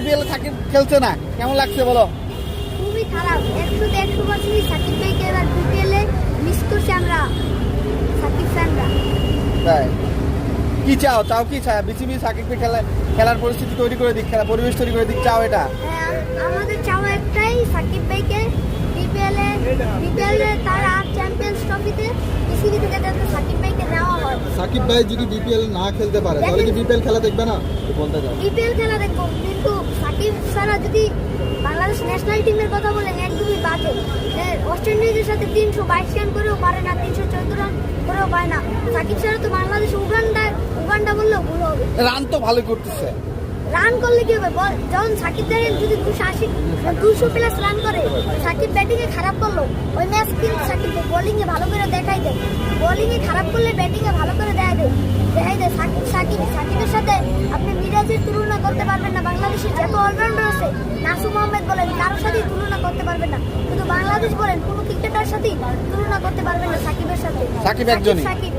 BPL Shakib খেলছে না, কেমন লাগছে বলো? খুবই খারাপ। 100% সাকিব ভাইকে এবার বিপিএলে মিস করছি আমরা সাকিব ফ্যানরা। তাই কি চাও? কি চাও বিসিবি সাকিবকে খেলার পরিস্থিতি তৈরি করে দিক, খেলা পরিবেশ তৈরি করে দিক, চাও এটা? হ্যাঁ, আমাদের চাওয়া একটাই, সাকিব ভাইকে বিপিএলে তার আর চ্যাম্পিয়ন্স ট্রফিতে বিসিবি থেকে যাতে সাকিব ভাইকে নেওয়া হয়। সাকিব ভাই যদি বিপিএল না খেলতে পারে তাহলে কি বিপিএল খেলা দেখবে না? বলতে চাও বিপিএল খেলা দেখবো, কিন্তু সাকিব ছাড়া যদি বাংলাদেশ ন্যাশনাল টিমের কথা বলেন একদমই বাজে। ওয়েস্ট ইন্ডিজের সাথে 322 রান করেও পারে না, 314 রান করেও পায় না। সাকিব ছাড়া তো বাংলাদেশ উগান্ডা বললেও ভুল হবে। রান তো ভালো করতেছে। রান করলে কি হবে যখন সাকিব দেখেন যদি 200 প্লাস রান করে, সাকিব ব্যাটিং এ খারাপ করলো, ওই ম্যাচ কিন্তু সাকিব বোলিং এ ভালো করে দেখাই দেয়। বোলিং এ খারাপ করলে ব্যাটিং এ ভালো করে দেখাই দেয়। সাকিবের সাথে আপনি মিরাজের তুলনা করতে পারবেন না। বাংলাদেশের যত অলরাউন্ডার আছে, নাসুম আহমেদ বলেন, কারোর সাথেই তুলনা করতে পারবেন না। কিন্তু বাংলাদেশ বলেন, কোনো ক্রিকেটার সাথেই তুলনা করতে পারবেন না সাকিবের সাথে। সাকিব একজনই। সাকিব